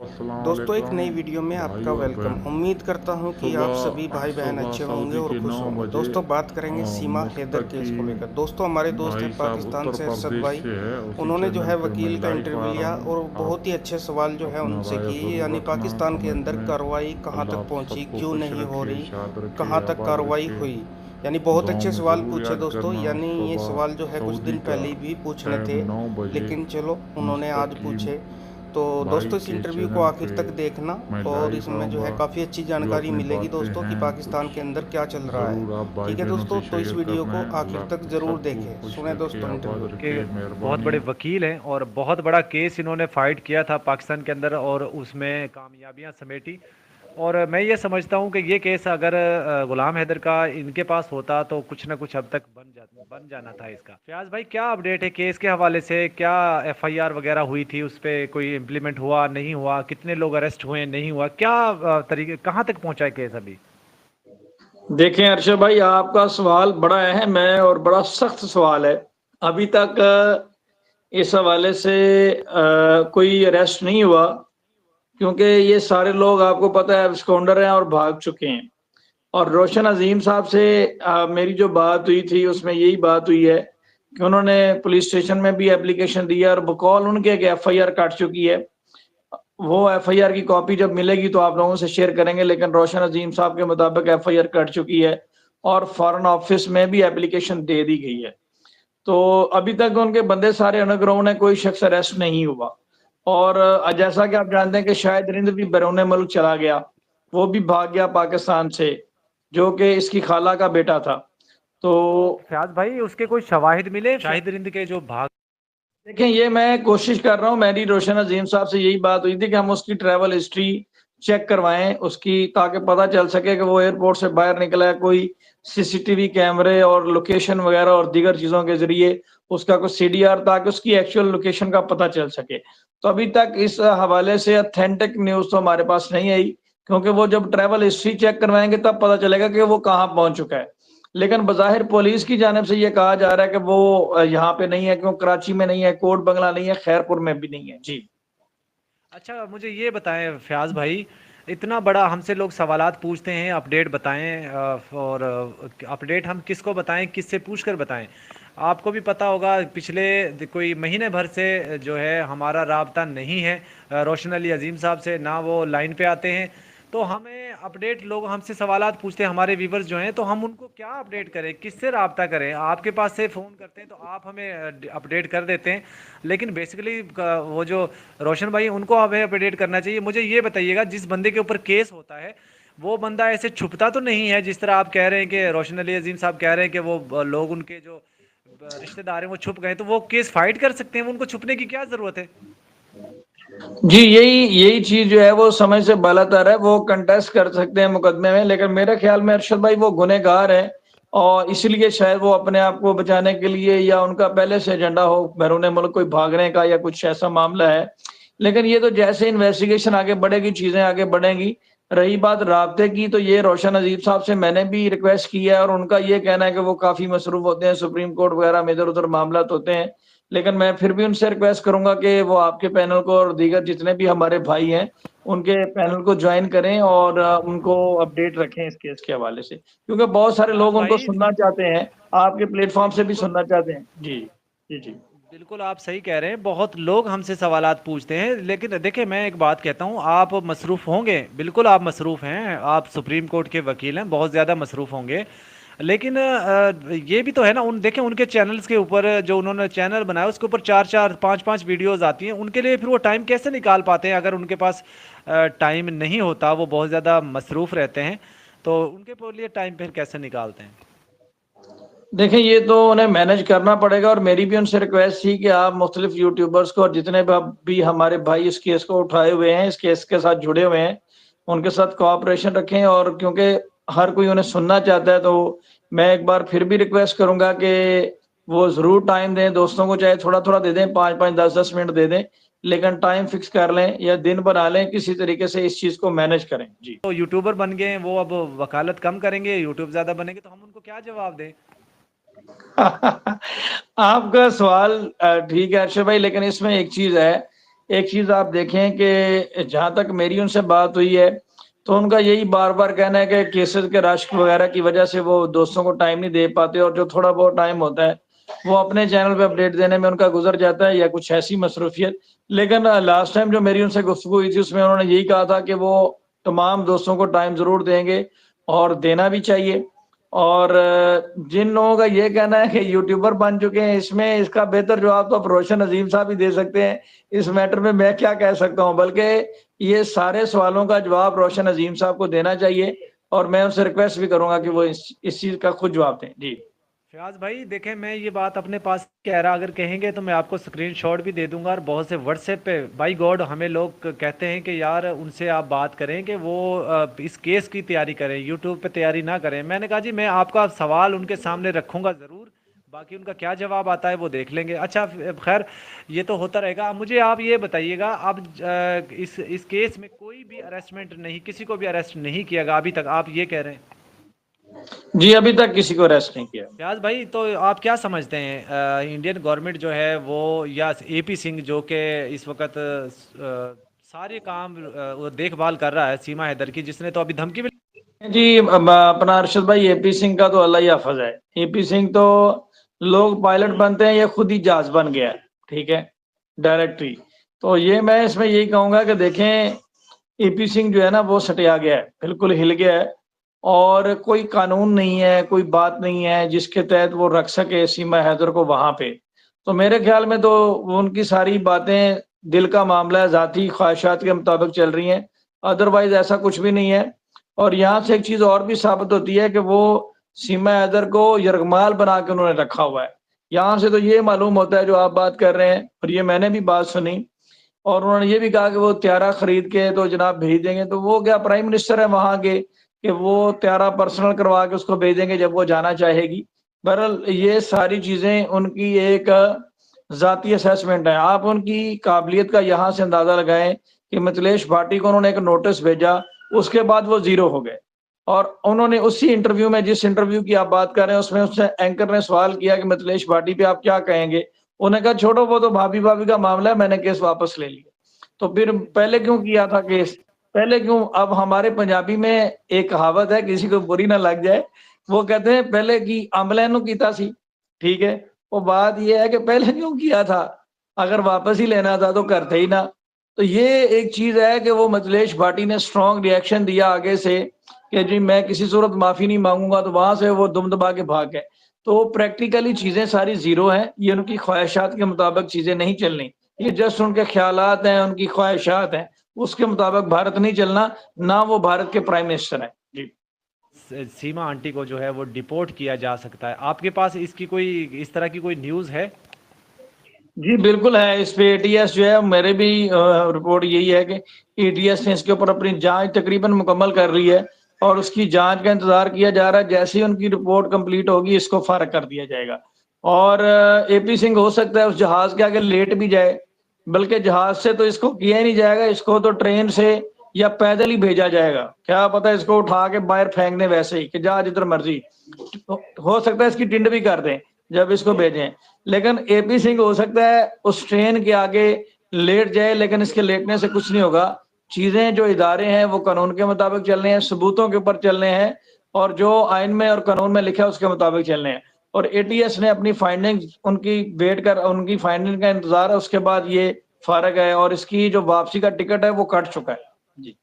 अस्सलाम दोस्तों एक वालेकुम नई वीडियो में भाई आपका और वेलकम। बहन। उम्मीद करता हूं कि आप सभी सुबह भाई बहन सुबह अच्छे होंगे सऊदी और के खुश 9 होंगे। बजे दोस्तों बात करेंगे सीमा हैदर केस मुस्तकी को लेकर। दोस्तों हमारे दोस्त भाई हैं साहब पाकिस्तान उत्तर से अरशद प्रदेश भाई। से है, उसी उन्होंने जो चैनल है पे मैं वकील का लाइव आ इंटरव्यू रहा लिया और हूँ। बहुत ही आप अच्छे सवाल जो है अपना उनसे राय किए, ज़रूर यानी रखना पाकिस्तान के कमेंट अंदर में। कार्रवाई कहाँ अल्लाह तक आप पहुँची, सबको क्यों खुश नहीं हो रखे, रही, शाद रखे, कहाँ तक आबाद कार्रवाई रखे। हुई। यानी बहुत दुआओं अच्छे में सवाल ज़रूर पूछे याद दोस्तों। करना। यानी ये सुबह सवाल जो है कुछ सऊदी दिन का पहले भी पूछने टाइम थे, 9 बजे लेकिन चलो उन्होंने आज मुस्तकीम पूछे। तो भाई दोस्तों इस के इंटरव्यू को चैनल आखिर पे तक देखना, मैं और लाइव इसमें जो है आऊँगा। काफ़ी अच्छी जो जानकारी अपनी मिलेगी बातें दोस्तों कि हैं पाकिस्तान के कुछ अंदर क्या चल रहा है। ज़रूर आप भाई ठीक है बहनों से दोस्तों, तो इस शेयर वीडियो करना को है। आखिर अल्लाह तक आप ज़रूर सबको देखें। खुश सुने रखे, दोस्तों आबाद इंटरव्यू। रखे, के बहुत मेहरबानी। बड़े वकील हैं और बहुत बड़ा केस इन्होंने फाइट किया था पाकिस्तान के अंदर और उसमें कामयाबियां समेटी। और मैं ये समझता हूँ कि ये केस अगर गुलाम हैदर का इनके पास होता तो कुछ ना कुछ अब तक बन जाना था इसका। फयाज भाई क्या अपडेट है केस के हवाले से? क्या एफआईआर वगैरह हुई थी, उस पर कोई इम्प्लीमेंट हुआ नहीं हुआ, कितने लोग अरेस्ट हुए नहीं हुआ, क्या तरीके कहाँ तक पहुंचा है केस अभी? देखें अर्शद भाई, आपका सवाल बड़ा अहम है और बड़ा सख्त सवाल है। अभी तक इस हवाले से कोई अरेस्ट नहीं हुआ, क्योंकि ये सारे लोग आपको पता है एब्सकॉन्डर हैं और भाग चुके हैं। और रोशन अजीम साहब से मेरी जो बात हुई थी उसमें यही बात हुई है कि उन्होंने पुलिस स्टेशन में भी एप्लीकेशन दिया और बकौल उनके एक एफआईआर कट चुकी है। वो एफआईआर की कॉपी जब मिलेगी तो आप लोगों से शेयर करेंगे, लेकिन रोशन अजीम साहब के मुताबिक एफआईआर कट चुकी है और फॉरेन ऑफिस में भी एप्लीकेशन दे दी गई है। तो अभी तक उनके बंदे सारे अंडरग्राउंड है, कोई शख्स अरेस्ट नहीं हुआ। और जैसा कि आप जानते हैं कि शाहिद रिंद भी बैरून मुल्क चला गया, वो भी भाग गया पाकिस्तान से, जो कि इसकी खाला का बेटा था। तो तो फयाज भाई उसके कोई शवाहिद मिले शाहिद रिंद के जो भाग? देखें, ये मैं कोशिश कर रहा हूँ, मेरी रोशन अजीम साहब से यही बात हुई थी कि हम उसकी ट्रैवल हिस्ट्री चेक करवाएं उसकी, ताकि पता चल सके कि वो एयरपोर्ट से बाहर निकला है, कोई सीसीटीवी कैमरे और लोकेशन वगैरह और दीगर चीज़ों के ज़रिए उसका कुछ सीडीआर, ताकि उसकी एक्चुअल लोकेशन का पता चल सके। तो अभी तक इस हवाले से ऑथेंटिक न्यूज़ तो हमारे पास नहीं आई, क्योंकि वो जब ट्रैवल हिस्ट्री चेक करवाएंगे तब पता चलेगा कि वो कहाँ पहुँच चुका है। लेकिन बज़ाहिर पुलिस की जानिब से ये कहा जा रहा है कि वो यहाँ पे नहीं है, क्यों कराची में नहीं है, कोट बंगला नहीं है, खैरपुर में भी नहीं है। जी। अच्छा मुझे ये बताएं फयाज भाई, इतना बड़ा हमसे लोग सवालात पूछते हैं, अपडेट बताएं और अपडेट हम किसको बताएं, किससे पूछकर बताएं? आपको भी पता होगा पिछले कोई महीने भर से जो है हमारा राब्ता नहीं है रोशन अली अजीम साहब से, ना वो लाइन पे आते हैं। तो हमें अपडेट, लोग हमसे सवालात पूछते हैं हमारे व्यूवर्स जो हैं, तो हम उनको क्या अपडेट करें, किससे रब्ता करें? आपके पास से फ़ोन करते हैं तो आप हमें अपडेट कर देते हैं, लेकिन बेसिकली वो जो रोशन भाई उनको हमें अपडेट करना चाहिए। मुझे ये बताइएगा, जिस बंदे के ऊपर केस होता है वो बंदा ऐसे छुपता तो नहीं है जिस तरह आप कह रहे हैं कि रोशन अली अजीम साहब कह रहे हैं कि वो लोग उनके जो रिश्तेदार हैं वो छुप गए, तो वो केस फाइट कर सकते हैं, उनको छुपने की क्या ज़रूरत है? जी, यही यही चीज जो है वो समय से बालातर है, वो कंटेस्ट कर सकते हैं मुकदमे में, लेकिन मेरे ख्याल में अरशद भाई वो गुनहगार है और इसलिए शायद वो अपने आप को बचाने के लिए, या उनका पहले से एजेंडा हो बैरून मुल्क कोई भागने का या कुछ ऐसा मामला है। लेकिन ये तो जैसे इन्वेस्टिगेशन आगे बढ़ेगी, चीजें आगे बढ़ेंगी। रही बात राब्ते की, तो ये रोशन अजीब साहब से मैंने भी रिक्वेस्ट की है और उनका ये कहना है कि वो काफी मसरूफ होते हैं, सुप्रीम कोर्ट वगैरह में इधर उधर मामला होते हैं। लेकिन मैं फिर भी उनसे रिक्वेस्ट करूंगा कि वो आपके पैनल को और दीगर जितने भी हमारे भाई हैं उनके पैनल को ज्वाइन करें और उनको अपडेट रखें इस केस के हवाले से, क्योंकि बहुत सारे फयाज लोग उनको भाई सुनना चाहते हैं, आपके प्लेटफॉर्म से भी बिल्कुल, सुनना चाहते हैं। जी। जी। जी। बिल्कुल आप सही कह रहे हैं, बहुत लोग हमसे सवालात पूछते हैं, लेकिन देखिए मैं एक बात कहता हूँ, आप मसरूफ़ होंगे, बिल्कुल आप मसरूफ़ हैं, आप सुप्रीम कोर्ट के वकील हैं, बहुत ज़्यादा मसरूफ़ होंगे। लेकिन ये भी तो है ना, उन देखें उनके चैनल्स के ऊपर जो उन्होंने चैनल बनाया उसके ऊपर 4-4 5-5 वीडियोस आती हैं, उनके लिए फिर वो टाइम कैसे निकाल पाते हैं? अगर उनके पास टाइम नहीं होता, वो बहुत ज़्यादा मसरूफ़ रहते हैं, तो उनके लिए टाइम फिर कैसे निकालते हैं? देखें, ये तो उन्हें मैनेज करना पड़ेगा और मेरी भी उनसे रिक्वेस्ट थी कि आप मुख्तलिफ यूट्यूबर्स को और जितने भी हमारे भाई इस केस को उठाए हुए हैं, इस केस के साथ जुड़े हुए हैं, उनके साथ कोऑपरेशन रखें। और क्योंकि हर कोई उन्हें सुनना चाहता है, तो मैं एक बार फिर भी रिक्वेस्ट करूंगा कि वो ज़रूर टाइम दें दोस्तों को, चाहे थोड़ा-थोड़ा दे दें, 5-5, 10-10 मिनट दे दें, लेकिन टाइम फिक्स कर लें या दिन बना लें, किसी तरीके से इस चीज़ को मैनेज करें। जी। तो यूट्यूबर बन गए हैं वो, अब वकालत कम करेंगे, यूट्यूब ज़्यादा बनेंगे, तो हम उनको क्या जवाब दें? आपका सवाल ठीक है अर्शद भाई, लेकिन इसमें एक चीज़ है एक चीज आप देखें कि जहां तक मेरी उनसे बात हुई है तो उनका यही बार बार कहना है कि केसेस के रश वगैरह की वजह से वो दोस्तों को टाइम नहीं दे पाते, और जो थोड़ा बहुत टाइम होता है वो अपने चैनल पे अपडेट देने में उनका गुजर जाता है, या कुछ ऐसी मसरूफियत। लेकिन लास्ट टाइम जो मेरी उनसे गुफ्तगू हुई थी उसमें उन्होंने यही कहा था कि वो तमाम दोस्तों को टाइम जरूर देंगे और देना भी चाहिए। और जिन लोगों का ये कहना है कि यूट्यूबर बन चुके हैं, इसमें इसका बेहतर जवाब तो आप रोशन अजीम साहब ही दे सकते हैं। इस मैटर में मैं क्या कह सकता हूँ, बल्कि ये सारे सवालों का जवाब रोशन अजीम साहब को देना चाहिए, और मैं उनसे रिक्वेस्ट भी करूंगा कि वो इस चीज का खुद जवाब दें। जी फयाज भाई देखें, मैं ये बात अपने पास कह रहा, अगर कहेंगे तो मैं आपको स्क्रीनशॉट भी दे दूंगा, और बहुत से व्हाट्सएप पे बाई गॉड हमें लोग कहते हैं कि यार उनसे आप बात करें कि वो इस केस की तैयारी करें, यूट्यूब पे तैयारी ना करें। मैंने कहा जी मैं आपका सवाल उनके सामने रखूंगा ज़रूर, बाकी उनका क्या जवाब आता है वो देख लेंगे। अच्छा खैर, ये तो होता रहेगा। मुझे आप ये बताइएगा, अब इस केस में कोई भी अरेस्टमेंट नहीं, किसी को भी अरेस्ट नहीं किया गया अभी तक, आप ये कह रहे हैं? जी, अभी तक किसी को अरेस्ट नहीं किया। फयाज भाई, तो आप क्या समझते हैं, इंडियन गवर्नमेंट जो है वो, या एपी सिंह जो कि इस वक्त सारे काम वो देखभाल कर रहा है सीमा हैदर की, जिसने तो अभी धमकी भी। जी अपना अरशद भाई, एपी सिंह का तो अल्लाह ही हाफिज है। एपी सिंह तो लोग पायलट बनते हैं, ये खुद ही जहाज बन गया है, ठीक है, डायरेक्टरी। तो ये मैं इसमें यही कहूंगा कि देखें, एपी सिंह जो है ना वो सटिया गया है, बिल्कुल हिल गया है, और कोई कानून नहीं है, कोई बात नहीं है जिसके तहत वो रख सके सीमा हैदर को वहां पे। तो मेरे ख्याल में तो उनकी सारी बातें दिल का मामला है, जाती ख्वाहिशात के मुताबिक चल रही हैं, अदरवाइज ऐसा कुछ भी नहीं है। और यहाँ से एक चीज और भी साबित होती है कि वो सीमा हैदर को यरगमाल बना के उन्होंने रखा हुआ है। यहाँ से तो ये मालूम होता है जो आप बात कर रहे हैं, और ये मैंने भी बात सुनी, और उन्होंने ये भी कहा कि वो त्यारा खरीद के तो जनाब भेज देंगे। तो वो क्या प्राइम मिनिस्टर है वहां के कि वो त्यारा पर्सनल करवा के उसको भेज देंगे जब वो जाना चाहेगी? बहरहाल ये सारी चीजें उनकी एक जाती असेसमेंट है। आप उनकी काबिलियत का यहाँ से अंदाजा लगाएं कि मिथिलेश भाटी को उन्होंने एक नोटिस भेजा, उसके बाद वो जीरो हो गए। और उन्होंने उसी इंटरव्यू में, जिस इंटरव्यू की आप बात कर रहे हैं, उसमें उससे एंकर ने सवाल किया कि मिथिलेश भाटी पे आप क्या कहेंगे? उन्होंने कहा छोड़ो, वो तो भाभी भाभी का मामला है, मैंने केस वापस ले लिया। तो फिर पहले क्यों किया था केस? पहले क्यों? अब हमारे पंजाबी में एक कहावत है, किसी को बुरी ना लग जाए, वो कहते हैं पहले की अमलैनु कीता सी, ठीक है। वो बात ये है कि पहले क्यों किया था? अगर वापस ही लेना था तो करते ही ना। तो ये एक चीज है कि वो मिथिलेश भाटी ने स्ट्रॉन्ग रिएक्शन दिया आगे से कि जी मैं किसी सूरत माफी नहीं मांगूंगा, तो वहां से वो दुम दबा के भाग गए। तो प्रैक्टिकली चीजें सारी जीरो हैं, ये उनकी ख्वाहिशात के मुताबिक चीजें नहीं चलनी, ये जस्ट उनके ख्यालात हैं, उनकी ख्वाहिशात हैं, उसके मुताबिक भारत नहीं चलना, ना वो भारत के प्राइम मिनिस्टर हैं। जी सीमा आंटी को जो है वो डिपोर्ट किया जा सकता है, आपके पास इसकी कोई इस तरह की कोई न्यूज़ है? जी बिल्कुल है, इस पे एटीएस जो है, मेरे भी रिपोर्ट यही है कि एटीएस ने इसके ऊपर अपनी जांच तकरीबन मुकम्मल कर ली है, और उसकी जांच का इंतजार किया जा रहा है। जैसे ही उनकी रिपोर्ट कंप्लीट होगी इसको फारग कर दिया जाएगा। और एपी सिंह हो सकता है उस जहाज के आगे लेट भी जाए, बल्कि जहाज से तो इसको किया ही नहीं जाएगा, इसको तो ट्रेन से या पैदल ही भेजा जाएगा। क्या पता इसको उठा के बाहर फेंक दें वैसे ही कि जा जिधर मर्जी। हो सकता है इसकी टिंड भी कर दें जब इसको भेजें। लेकिन एपी सिंह हो सकता है उस ट्रेन के आगे लेट जाए, लेकिन इसके लेटने से कुछ नहीं होगा। चीजें जो इदारे हैं वो कानून के मुताबिक चलने हैं, सबूतों के ऊपर चलने हैं, और जो आइन में और कानून में लिखा है उसके मुताबिक चलने हैं। और एटीएस ने अपनी फाइंडिंग उनकी वेट कर, उनकी फाइंडिंग का इंतजार है, उसके बाद ये फारग है, और इसकी जो वापसी का टिकट है वो कट चुका है। जी